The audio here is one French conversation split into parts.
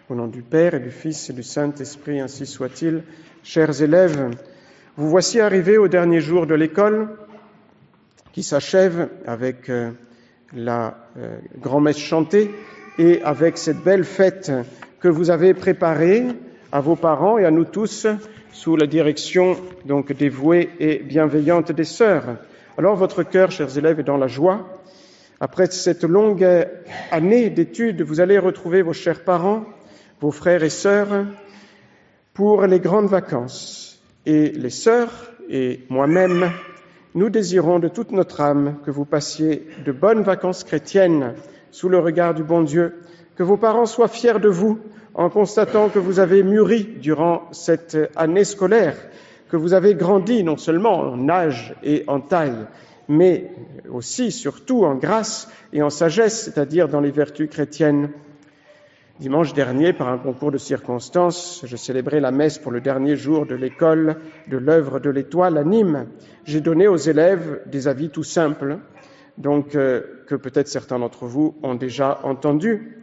Au nom du Père et du Fils et du Saint-Esprit, ainsi soit-il. Chers élèves, vous voici arrivés au dernier jour de l'école qui s'achève avec la grand-messe chantée et avec cette belle fête que vous avez préparée à vos parents et à nous tous sous la direction donc dévouée et bienveillante des sœurs. Alors votre cœur, chers élèves, est dans la joie. Après cette longue année d'études, vous allez retrouver vos chers parents, vos frères et sœurs, pour les grandes vacances. Et les sœurs et moi-même, nous désirons de toute notre âme que vous passiez de bonnes vacances chrétiennes sous le regard du bon Dieu, que vos parents soient fiers de vous en constatant que vous avez mûri durant cette année scolaire, que vous avez grandi non seulement en âge et en taille, mais aussi, surtout, en grâce et en sagesse, c'est-à-dire dans les vertus chrétiennes. Dimanche dernier, par un concours de circonstances, je célébrais la messe pour le dernier jour de l'école de l'œuvre de l'Étoile à Nîmes. J'ai donné aux élèves des avis tout simples, donc que peut-être certains d'entre vous ont déjà entendus.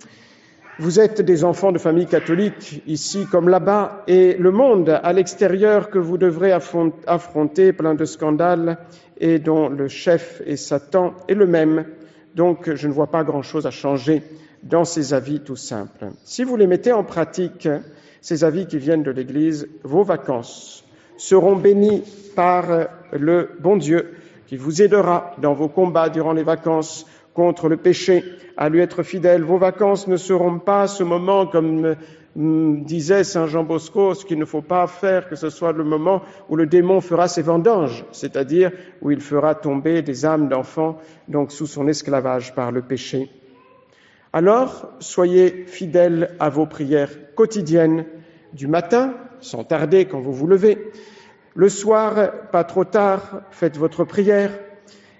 Vous êtes des enfants de famille catholique, ici comme là-bas, et le monde à l'extérieur que vous devrez affronter, plein de scandales, et dont le chef et Satan est le même. Donc je ne vois pas grand-chose à changer dans ces avis tout simples. Si vous les mettez en pratique, ces avis qui viennent de l'Église, vos vacances seront bénies par le bon Dieu qui vous aidera dans vos combats durant les vacances contre le péché, à lui être fidèle. Vos vacances ne seront pas ce moment, comme disait Saint Jean Bosco, ce qu'il ne faut pas faire, que ce soit le moment où le démon fera ses vendanges, c'est-à-dire où il fera tomber des âmes d'enfants donc sous son esclavage par le péché. Alors, soyez fidèles à vos prières quotidiennes du matin, sans tarder quand vous vous levez. Le soir, pas trop tard, faites votre prière.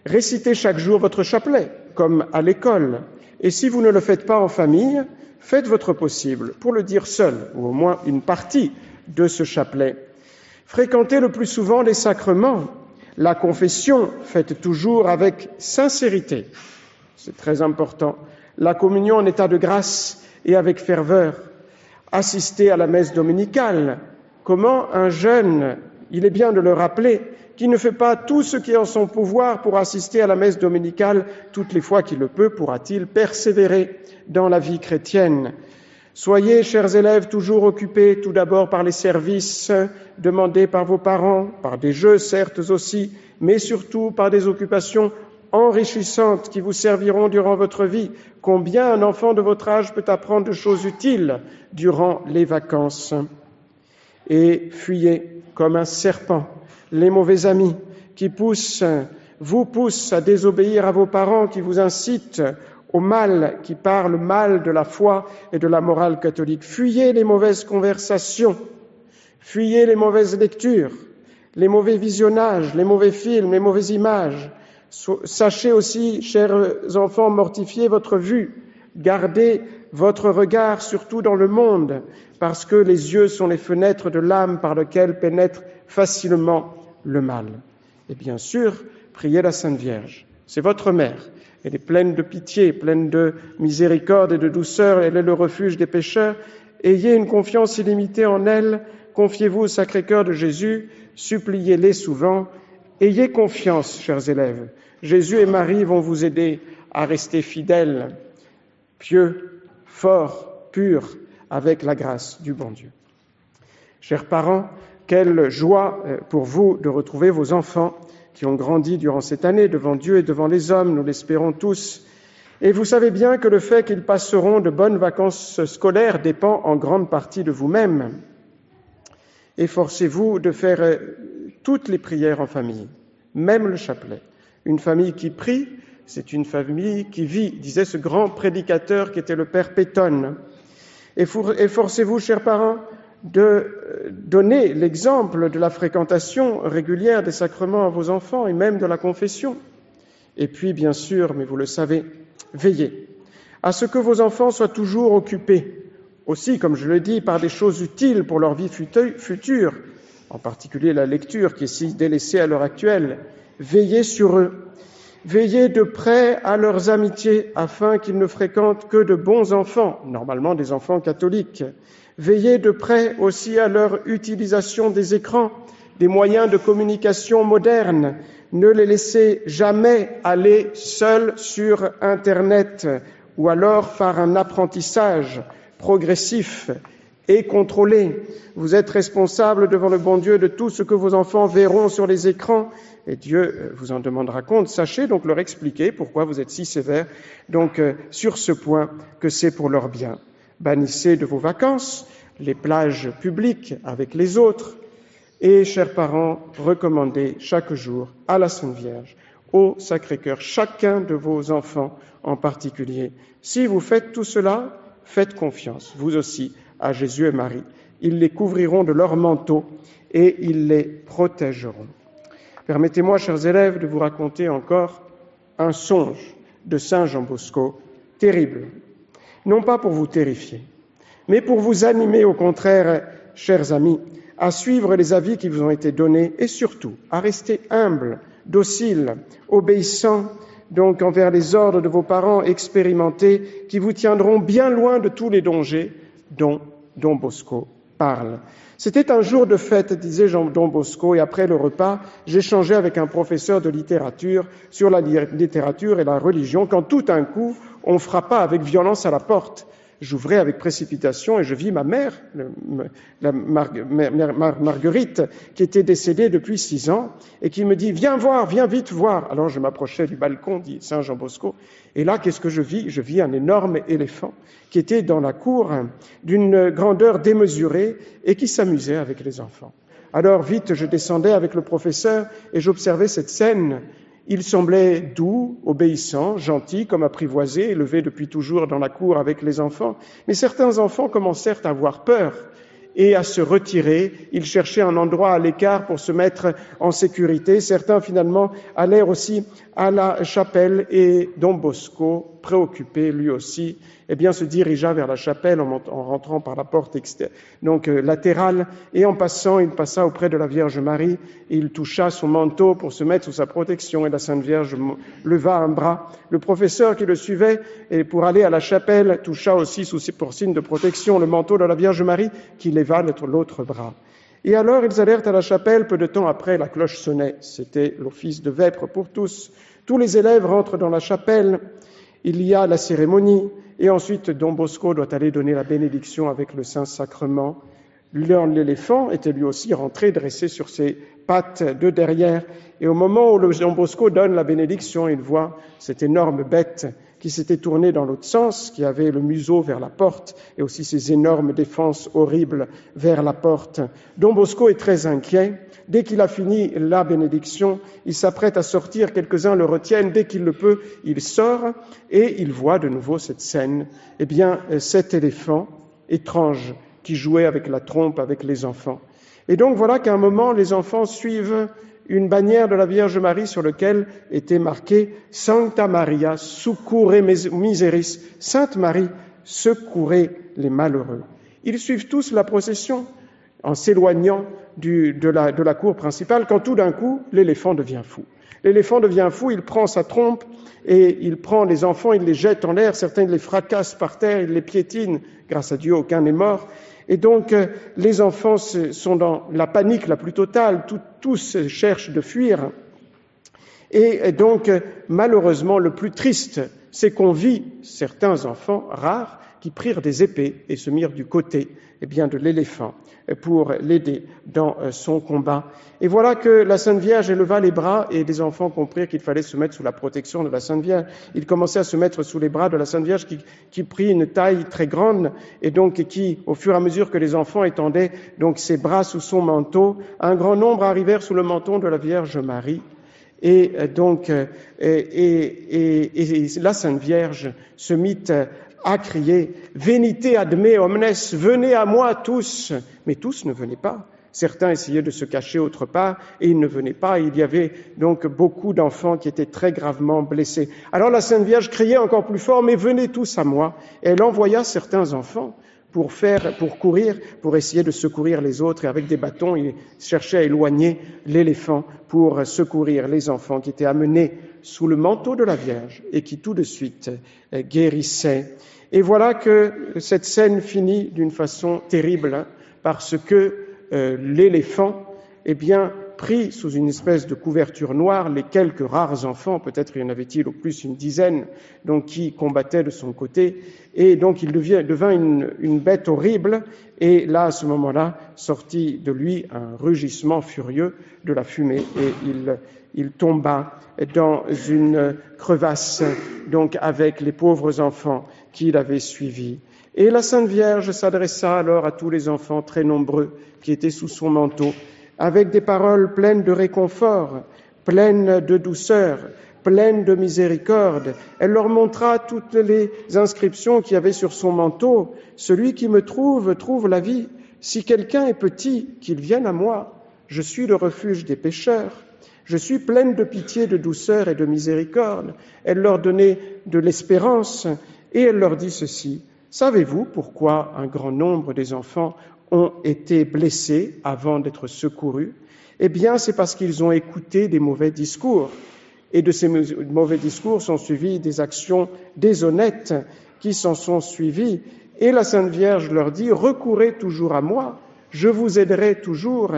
Récitez chaque jour votre chapelet, comme à l'école. Et si vous ne le faites pas en famille, faites votre possible pour le dire seul, ou au moins une partie de ce chapelet. Fréquentez le plus souvent les sacrements. La confession, faites toujours avec sincérité. C'est très important. La communion en état de grâce et avec ferveur. Assistez à la messe dominicale. Comment un jeune, il est bien de le rappeler, qui ne fait pas tout ce qui est en son pouvoir pour assister à la messe dominicale toutes les fois qu'il le peut, pourra-t-il persévérer dans la vie chrétienne? Soyez, chers élèves, toujours occupés tout d'abord par les services demandés par vos parents, par des jeux certes aussi, mais surtout par des occupations enrichissantes qui vous serviront durant votre vie. Combien un enfant de votre âge peut apprendre de choses utiles durant les vacances? Et fuyez comme un serpent les mauvais amis qui vous poussent à désobéir à vos parents, qui vous incitent au mal, qui parlent mal de la foi et de la morale catholique. Fuyez les mauvaises conversations, fuyez les mauvaises lectures, les mauvais visionnages, les mauvais films, les mauvaises images. Sachez aussi, chers enfants, mortifier votre vue, gardez votre regard surtout dans le monde, parce que les yeux sont les fenêtres de l'âme par lesquelles pénètre facilement le mal. Et bien sûr, priez la Sainte Vierge. C'est votre mère. Elle est pleine de pitié, pleine de miséricorde et de douceur. Elle est le refuge des pécheurs. Ayez une confiance illimitée en elle. Confiez-vous au Sacré-Cœur de Jésus. Suppliez-les souvent. Ayez confiance, chers élèves. Jésus et Marie vont vous aider à rester fidèles, pieux, forts, purs, avec la grâce du bon Dieu. Chers parents, quelle joie pour vous de retrouver vos enfants qui ont grandi durant cette année devant Dieu et devant les hommes, nous l'espérons tous. Et vous savez bien que le fait qu'ils passeront de bonnes vacances scolaires dépend en grande partie de vous-même. Efforcez-vous de faire toutes les prières en famille, même le chapelet. Une famille qui prie, c'est une famille qui vit, disait ce grand prédicateur qui était le Père Pétonne. Efforcez-vous, chers parents, de donner l'exemple de la fréquentation régulière des sacrements à vos enfants et même de la confession. Et puis, bien sûr, mais vous le savez, veillez à ce que vos enfants soient toujours occupés, aussi, comme je le dis, par des choses utiles pour leur vie future, en particulier la lecture qui est si délaissée à l'heure actuelle. Veillez sur eux. Veillez de près à leurs amitiés afin qu'ils ne fréquentent que de bons enfants, normalement des enfants catholiques. Veillez de près aussi à leur utilisation des écrans, des moyens de communication modernes. Ne les laissez jamais aller seuls sur Internet ou alors par un apprentissage progressif et contrôlé. Vous êtes responsable devant le bon Dieu de tout ce que vos enfants verront sur les écrans et Dieu vous en demandera compte. Sachez donc leur expliquer pourquoi vous êtes si sévère sur ce point que c'est pour leur bien. Bannissez de vos vacances les plages publiques avec les autres et, chers parents, recommandez chaque jour à la Sainte Vierge, au Sacré-Cœur, chacun de vos enfants en particulier. Si vous faites tout cela, faites confiance, vous aussi, à Jésus et Marie. Ils les couvriront de leur manteau et ils les protégeront. Permettez-moi, chers élèves, de vous raconter encore un songe de Saint Jean Bosco, terrible. Non pas pour vous terrifier, mais pour vous animer au contraire, chers amis, à suivre les avis qui vous ont été donnés et surtout à rester humbles, dociles, obéissants, donc envers les ordres de vos parents expérimentés qui vous tiendront bien loin de tous les dangers dont Don Bosco parle. C'était un jour de fête, disait Don Bosco, et après le repas, j'échangeais avec un professeur de littérature sur la littérature et la religion, quand tout d'un coup, on frappa avec violence à la porte. J'ouvrais avec précipitation et je vis ma mère, Marguerite, qui était décédée depuis 6 ans, et qui me dit « Viens voir, viens vite voir ». Alors je m'approchais du balcon, dit Saint Jean Bosco, et là, qu'est-ce que je vis ? Je vis un énorme éléphant qui était dans la cour d'une grandeur démesurée et qui s'amusait avec les enfants. Alors vite, je descendais avec le professeur et j'observais cette scène. Il semblait doux, obéissant, gentil, comme apprivoisé, élevé depuis toujours dans la cour avec les enfants. Mais certains enfants commencèrent à avoir peur et à se retirer. Ils cherchaient un endroit à l'écart pour se mettre en sécurité. Certains, finalement, allèrent aussi à la chapelle et Don Bosco, préoccupé lui aussi, se dirigea vers la chapelle en rentrant par la porte latérale, et en passant, il passa auprès de la Vierge Marie, il toucha son manteau pour se mettre sous sa protection, et la Sainte Vierge leva un bras. Le professeur qui le suivait, et pour aller à la chapelle, toucha aussi pour signe de protection le manteau de la Vierge Marie, qui leva l'autre bras. Et alors ils allèrent à la chapelle, peu de temps après, la cloche sonnait. C'était l'office de vêpres pour tous. Tous les élèves rentrent dans la chapelle, il y a la cérémonie, et ensuite Don Bosco doit aller donner la bénédiction avec le Saint-Sacrement. L'éléphant était lui aussi rentré, dressé sur ses pattes de derrière, et au moment où Don Bosco donne la bénédiction, il voit cette énorme bête qui s'était tournée dans l'autre sens, qui avait le museau vers la porte, et aussi ses énormes défenses horribles vers la porte. Don Bosco est très inquiet. Dès qu'il a fini la bénédiction, il s'apprête à sortir, quelques-uns le retiennent, dès qu'il le peut, il sort, et il voit de nouveau cette scène. Cet éléphant étrange qui jouait avec la trompe, avec les enfants. Et donc voilà qu'à un moment, les enfants suivent une bannière de la Vierge Marie sur laquelle était marqué « Sancta Maria, succurre miseris » « Sainte Marie, secourez les malheureux ». Ils suivent tous la procession en s'éloignant de la cour principale, quand tout d'un coup, l'éléphant devient fou. L'éléphant devient fou, il prend sa trompe et il prend les enfants, il les jette en l'air, certains les fracassent par terre, il les piétine, grâce à Dieu, aucun n'est mort. Et donc, les enfants sont dans la panique la plus totale, tous cherchent de fuir. Et donc, malheureusement, le plus triste, c'est qu'on vit certains enfants rares qui prirent des épées et se mirent du côté de l'éléphant pour l'aider dans son combat. Et voilà que la Sainte Vierge éleva les bras et les enfants comprirent qu'il fallait se mettre sous la protection de la Sainte Vierge. Ils commençaient à se mettre sous les bras de la Sainte Vierge qui prit une taille très grande et donc qui, au fur et à mesure que les enfants étendaient donc ses bras sous son manteau, un grand nombre arrivèrent sous le menton de la Vierge Marie. Et la Sainte Vierge se mit à crier « Venite ad me omnes » « Venez à moi tous !» Mais tous ne venaient pas. Certains essayaient de se cacher autre part et ils ne venaient pas. Il y avait donc beaucoup d'enfants qui étaient très gravement blessés. Alors la Sainte Vierge criait encore plus fort, mais venez tous à moi. Et elle envoya certains enfants pour courir, pour essayer de secourir les autres. Et avec des bâtons, ils cherchaient à éloigner l'éléphant pour secourir les enfants qui étaient amenés sous le manteau de la Vierge et qui tout de suite guérissaient. Et voilà que cette scène finit d'une façon terrible, parce que l'éléphant, pris sous une espèce de couverture noire, les quelques rares enfants, peut-être y en avait-il au plus une dizaine, donc qui combattaient de son côté, et donc il devint une bête horrible, et là, à ce moment-là, sortit de lui un rugissement furieux de la fumée, et il tomba dans une crevasse, donc avec les pauvres enfants qui l'avaient suivi. Et la Sainte Vierge s'adressa alors à tous les enfants très nombreux qui étaient sous son manteau, avec des paroles pleines de réconfort, pleines de douceur, pleines de miséricorde. Elle leur montra toutes les inscriptions qu'il y avait sur son manteau. « Celui qui me trouve, trouve la vie. Si quelqu'un est petit, qu'il vienne à moi. Je suis le refuge des pécheurs. Je suis pleine de pitié, de douceur et de miséricorde. » Elle leur donnait de l'espérance et elle leur dit ceci. « Savez-vous pourquoi un grand nombre des enfants ont été blessés avant d'être secourus? Eh bien, c'est parce qu'ils ont écouté des mauvais discours. Et de ces mauvais discours sont suivis des actions déshonnêtes qui s'en sont suivies. Et la Sainte Vierge leur dit, recourez toujours à moi, je vous aiderai toujours,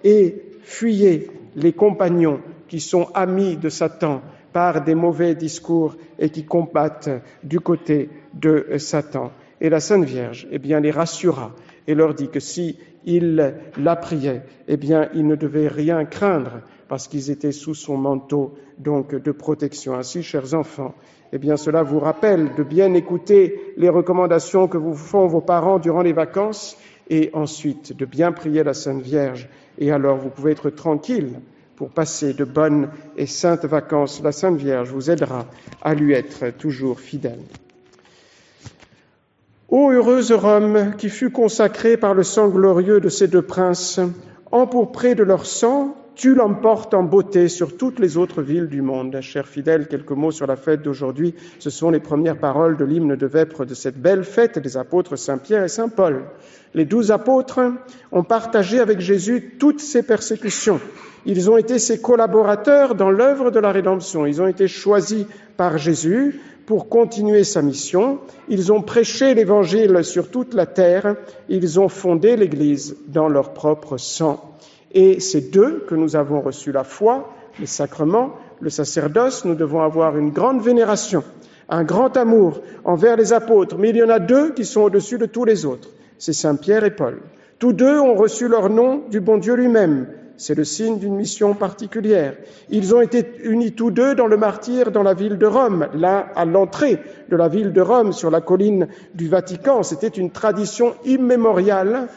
et fuyez les compagnons qui sont amis de Satan par des mauvais discours et qui combattent du côté de Satan. Et la Sainte Vierge, les rassura et leur dit que si ils la priaient, ils ne devaient rien craindre parce qu'ils étaient sous son manteau donc de protection. Ainsi, chers enfants, cela vous rappelle de bien écouter les recommandations que vous font vos parents durant les vacances et ensuite de bien prier la Sainte Vierge. Et alors, vous pouvez être tranquille pour passer de bonnes et saintes vacances. La Sainte Vierge vous aidera à lui être toujours fidèle. Ô heureuse Rome, qui fut consacrée par le sang glorieux de ces deux princes, empourprée de leur sang, tu l'emportes en beauté sur toutes les autres villes du monde. Chers fidèles, quelques mots sur la fête d'aujourd'hui. Ce sont les premières paroles de l'hymne de Vêpres de cette belle fête des apôtres Saint-Pierre et Saint-Paul. Les 12 apôtres ont partagé avec Jésus toutes ses persécutions. Ils ont été ses collaborateurs dans l'œuvre de la rédemption. Ils ont été choisis par Jésus pour continuer sa mission. Ils ont prêché l'Évangile sur toute la terre. Ils ont fondé l'Église dans leur propre sang. Et c'est d'eux que nous avons reçu la foi, les sacrements, le sacerdoce. Nous devons avoir une grande vénération, un grand amour envers les apôtres. Mais il y en a deux qui sont au-dessus de tous les autres. C'est Saint Pierre et Paul. Tous deux ont reçu leur nom du bon Dieu lui-même. C'est le signe d'une mission particulière. Ils ont été unis tous deux dans le martyre dans la ville de Rome, là à l'entrée de la ville de Rome, sur la colline du Vatican. C'était une tradition immémoriale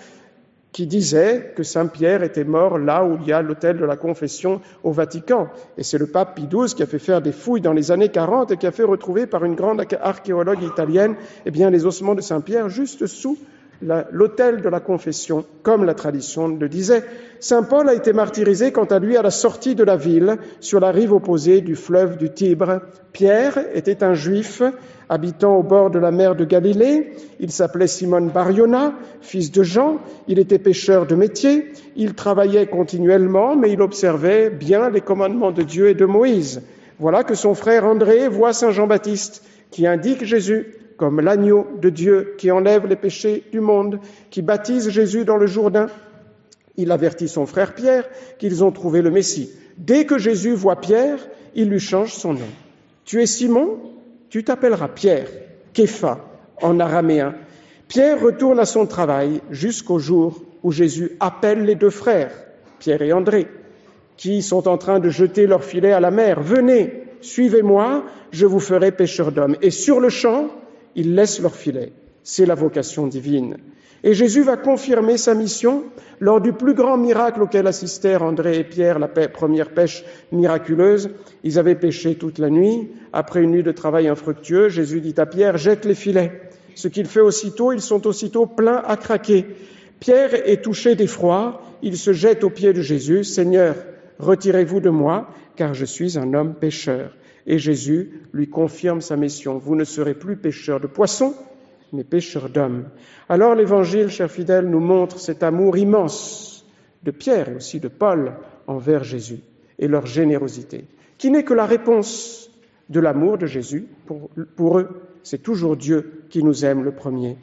qui disait que Saint Pierre était mort là où il y a l'autel de la Confession au Vatican. Et c'est le pape Pie XII qui a fait faire des fouilles dans les années 40 et qui a fait retrouver par une grande archéologue italienne les ossements de Saint Pierre juste sous l'autel de la Confession, comme la tradition le disait. Saint Paul a été martyrisé, quant à lui, à la sortie de la ville, sur la rive opposée du fleuve du Tibre. Pierre était un juif habitant au bord de la mer de Galilée. Il s'appelait Simone Bariona, fils de Jean. Il était pêcheur de métier. Il travaillait continuellement, mais il observait bien les commandements de Dieu et de Moïse. Voilà que son frère André voit Saint Jean-Baptiste, qui indique Jésus comme l'agneau de Dieu qui enlève les péchés du monde, qui baptise Jésus dans le Jourdain. Il avertit son frère Pierre qu'ils ont trouvé le Messie. Dès que Jésus voit Pierre, il lui change son nom. Tu es Simon, tu t'appelleras Pierre, Képha en araméen. Pierre retourne à son travail jusqu'au jour où Jésus appelle les deux frères, Pierre et André, qui sont en train de jeter leur filet à la mer. Venez, suivez-moi, je vous ferai pêcheurs d'hommes. Et sur le champ, ils laissent leur filet. C'est la vocation divine. Et Jésus va confirmer sa mission lors du plus grand miracle auquel assistèrent André et Pierre, la première pêche miraculeuse. Ils avaient pêché toute la nuit. Après une nuit de travail infructueux, Jésus dit à Pierre, jette les filets. Ce qu'il fait aussitôt, ils sont aussitôt pleins à craquer. Pierre est touché d'effroi, il se jette aux pieds de Jésus. « Seigneur, retirez-vous de moi, car je suis un homme pécheur. » Et Jésus lui confirme sa mission. « Vous ne serez plus pêcheurs de poissons, mais pêcheurs d'hommes. » Alors l'Évangile, chers fidèles, nous montre cet amour immense de Pierre et aussi de Paul envers Jésus et leur générosité, qui n'est que la réponse de l'amour de Jésus pour eux. C'est toujours Dieu qui nous aime le premier.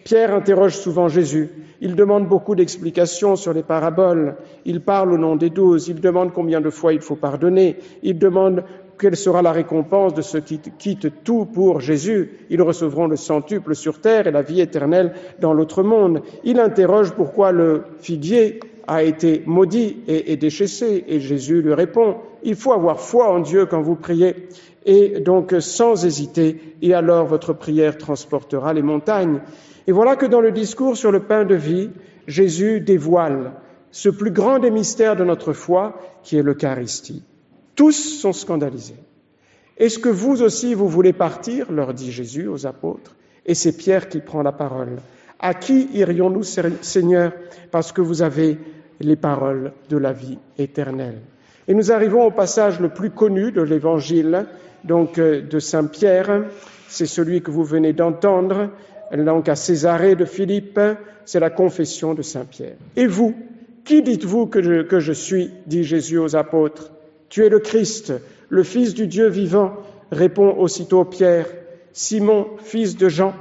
Pierre interroge souvent Jésus. Il demande beaucoup d'explications sur les paraboles. Il parle au nom des 12. Il demande combien de fois il faut pardonner. Il demande quelle sera la récompense de ceux qui quittent tout pour Jésus. Ils recevront le centuple sur terre et la vie éternelle dans l'autre monde. Il interroge pourquoi le figuier a été maudit et déchaissé. Et Jésus lui répond, il faut avoir foi en Dieu quand vous priez. Et donc sans hésiter, et alors votre prière transportera les montagnes. Et voilà que dans le discours sur le pain de vie, Jésus dévoile ce plus grand des mystères de notre foi, qui est l'Eucharistie. Tous sont scandalisés. Est-ce que vous aussi, vous voulez partir, leur dit Jésus aux apôtres, et c'est Pierre qui prend la parole. À qui irions-nous, Seigneur, parce que vous avez les paroles de la vie éternelle. Et nous arrivons au passage le plus connu de l'Évangile, donc de Saint Pierre, c'est celui que vous venez d'entendre, donc à Césarée de Philippe, c'est la confession de Saint Pierre. Et vous, qui dites-vous que je suis, dit Jésus aux apôtres. Tu es le Christ, le Fils du Dieu vivant, répond aussitôt Pierre. Simon, fils de Jean,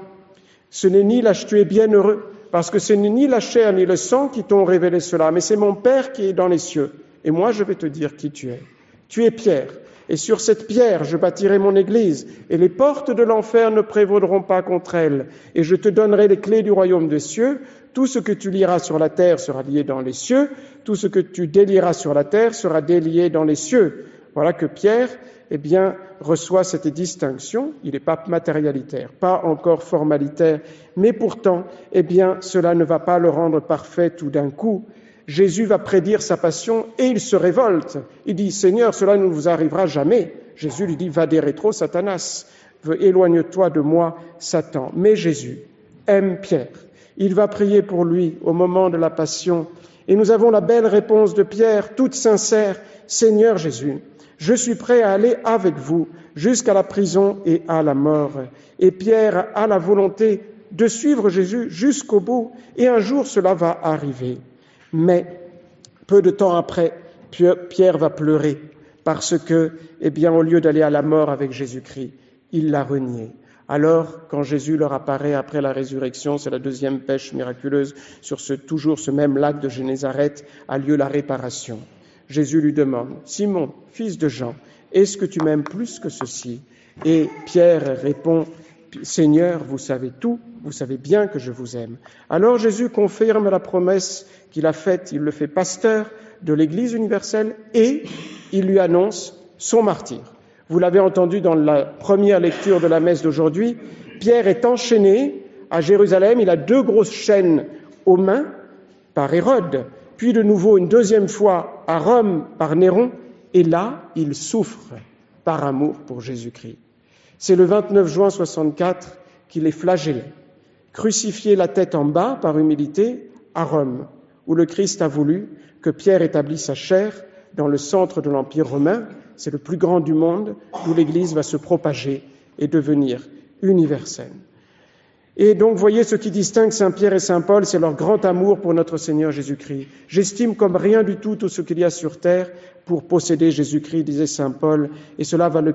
tu es bienheureux, parce que ce n'est ni la chair ni le sang qui t'ont révélé cela, mais c'est mon Père qui est dans les cieux. Et moi, je vais te dire qui tu es. Tu es Pierre, et sur cette pierre, je bâtirai mon église, et les portes de l'enfer ne prévaudront pas contre elle. Et je te donnerai les clés du royaume des cieux. Tout ce que tu lieras sur la terre sera lié dans les cieux. Tout ce que tu délieras sur la terre sera délié dans les cieux. Voilà que Pierre, reçoit cette distinction. Il n'est pas matérialitaire, pas encore formalitaire, mais pourtant, cela ne va pas le rendre parfait tout d'un coup. Jésus va prédire sa passion et il se révolte. Il dit, Seigneur, cela ne vous arrivera jamais. Jésus lui dit, vade retro, Satanas, éloigne-toi de moi, Satan. Mais Jésus aime Pierre. Il va prier pour lui au moment de la passion. Et nous avons la belle réponse de Pierre, toute sincère, Seigneur Jésus, je suis prêt à aller avec vous jusqu'à la prison et à la mort. Et Pierre a la volonté de suivre Jésus jusqu'au bout. Et un jour, cela va arriver. Mais peu de temps après, Pierre va pleurer parce que, au lieu d'aller à la mort avec Jésus-Christ, il l'a renié. Alors, quand Jésus leur apparaît après la résurrection, c'est la deuxième pêche miraculeuse, sur toujours ce même lac de Génézareth a lieu la réparation. Jésus lui demande, Simon, fils de Jean, est-ce que tu m'aimes plus que ceci? Et Pierre répond, Seigneur, vous savez tout, vous savez bien que je vous aime. Alors Jésus confirme la promesse qu'il a faite, il le fait pasteur de l'Église universelle et il lui annonce son martyre. Vous l'avez entendu dans la première lecture de la messe d'aujourd'hui, Pierre est enchaîné à Jérusalem, il a 2 grosses chaînes aux mains par Hérode, puis de nouveau une deuxième fois à Rome par Néron, et là, il souffre par amour pour Jésus-Christ. C'est le 29 juin 64 qu'il est flagellé, crucifié la tête en bas par humilité à Rome, où le Christ a voulu que Pierre établisse sa chaire dans le centre de l'Empire romain. C'est le plus grand du monde, d'où l'Église va se propager et devenir universelle. Et donc, voyez, ce qui distingue Saint Pierre et Saint Paul, c'est leur grand amour pour notre Seigneur Jésus-Christ. J'estime comme rien du tout ce qu'il y a sur terre pour posséder Jésus-Christ, disait Saint Paul, et cela va les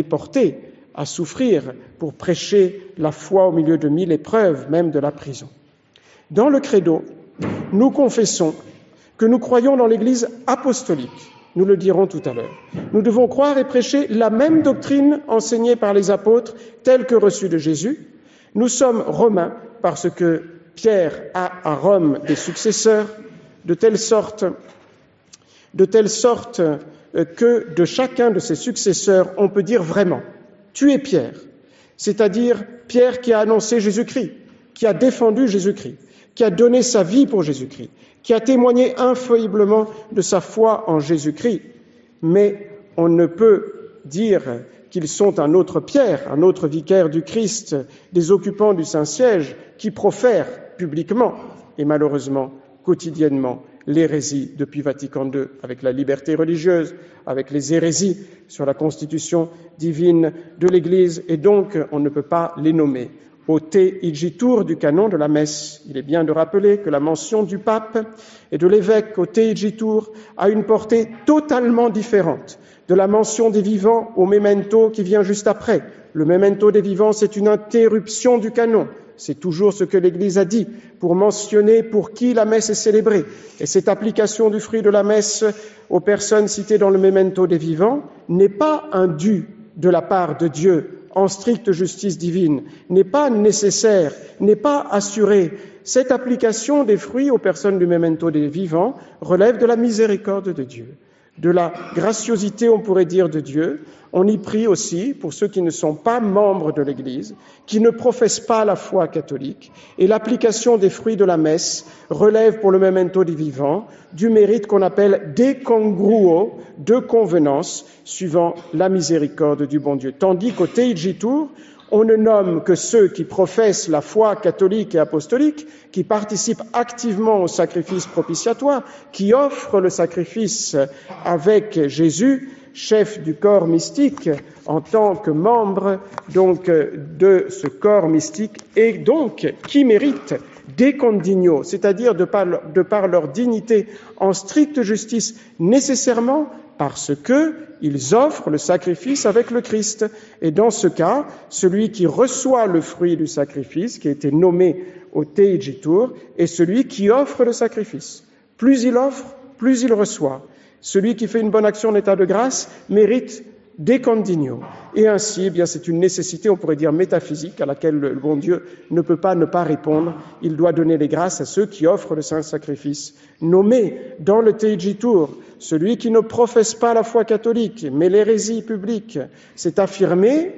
porter à souffrir pour prêcher la foi au milieu de 1000 épreuves, même de la prison. Dans le credo, nous confessons que nous croyons dans l'Église apostolique. Nous le dirons tout à l'heure. Nous devons croire et prêcher la même doctrine enseignée par les apôtres, telle que reçue de Jésus. Nous sommes romains parce que Pierre a à Rome des successeurs, de telle sorte que de chacun de ses successeurs, on peut dire vraiment « tu es Pierre », c'est-à-dire Pierre qui a annoncé Jésus-Christ, qui a défendu Jésus-Christ, qui a donné sa vie pour Jésus-Christ, qui a témoigné infailliblement de sa foi en Jésus-Christ. Mais on ne peut dire qu'ils sont un autre Pierre, un autre vicaire du Christ, des occupants du Saint-Siège, qui profèrent publiquement et malheureusement, quotidiennement, l'hérésie depuis Vatican II, avec la liberté religieuse, avec les hérésies sur la constitution divine de l'Église, et donc on ne peut pas les nommer. Au te igitur du canon de la messe, il est bien de rappeler que la mention du pape et de l'évêque au te igitur a une portée totalement différente de la mention des vivants au memento qui vient juste après. Le memento des vivants, c'est une interruption du canon. C'est toujours ce que l'Église a dit pour mentionner pour qui la messe est célébrée. Et cette application du fruit de la messe aux personnes citées dans le memento des vivants n'est pas un dû de la part de Dieu en stricte justice divine, n'est pas nécessaire, n'est pas assurée. Cette application des fruits aux personnes du memento des vivants relève de la miséricorde de Dieu, de la graciosité, on pourrait dire, de Dieu. On y prie aussi pour ceux qui ne sont pas membres de l'Église, qui ne professent pas la foi catholique, et l'application des fruits de la messe relève pour le memento des vivants du mérite qu'on appelle décongruo, de convenance, suivant la miséricorde du bon Dieu. Tandis qu'au te igitur, on ne nomme que ceux qui professent la foi catholique et apostolique, qui participent activement au sacrifice propitiatoire, qui offrent le sacrifice avec Jésus, chef du corps mystique, en tant que membre donc de ce corps mystique, et donc qui méritent des condigno, c'est-à-dire de par leur dignité en stricte justice, nécessairement parce qu'ils offrent le sacrifice avec le Christ. Et dans ce cas, celui qui reçoit le fruit du sacrifice, qui a été nommé au te igitur, est celui qui offre le sacrifice. Plus il offre, plus il reçoit. Celui qui fait une bonne action en état de grâce mérite des condigno. Et ainsi, eh bien, c'est une nécessité, on pourrait dire métaphysique, à laquelle le bon Dieu ne peut pas ne pas répondre. Il doit donner les grâces à ceux qui offrent le saint sacrifice. Nommé dans le te igitur, celui qui ne professe pas la foi catholique, mais l'hérésie publique, c'est affirmé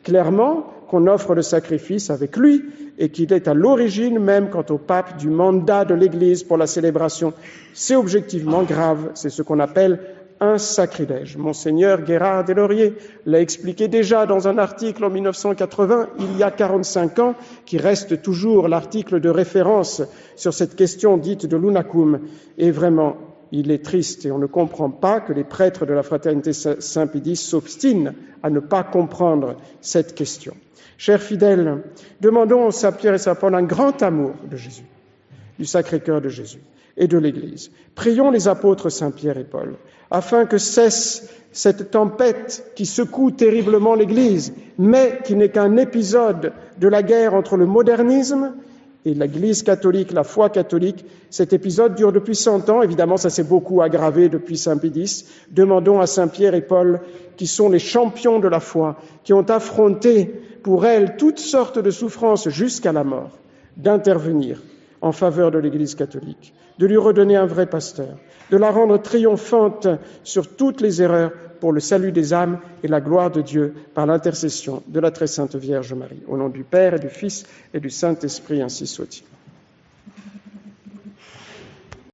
clairement qu'on offre le sacrifice avec lui et qu'il est à l'origine même, quant au pape, du mandat de l'Église pour la célébration. C'est objectivement grave, c'est ce qu'on appelle un sacrilège. Monseigneur Guérard des Lauriers l'a expliqué déjà dans un article en 1980, il y a 45 ans, qui reste toujours l'article de référence sur cette question dite de l'unacum. Et vraiment, il est triste et on ne comprend pas que les prêtres de la Fraternité Saint-Pédis s'obstinent à ne pas comprendre cette question. Chers fidèles, demandons au Saint-Pierre et Saint-Paul un grand amour de Jésus, du Sacré-Cœur de Jésus et de l'Église. Prions les apôtres Saint-Pierre et Paul, afin que cesse cette tempête qui secoue terriblement l'Église, mais qui n'est qu'un épisode de la guerre entre le modernisme et l'Église catholique, la foi catholique. Cet épisode dure depuis 100 ans. Évidemment, ça s'est beaucoup aggravé depuis Saint-Pédis. Demandons à Saint-Pierre et Paul, qui sont les champions de la foi, qui ont affronté pour elles toutes sortes de souffrances jusqu'à la mort, d'intervenir en faveur de l'Église catholique, de lui redonner un vrai pasteur, de la rendre triomphante sur toutes les erreurs pour le salut des âmes et la gloire de Dieu par l'intercession de la très sainte Vierge Marie. Au nom du Père et du Fils et du Saint-Esprit, ainsi soit-il.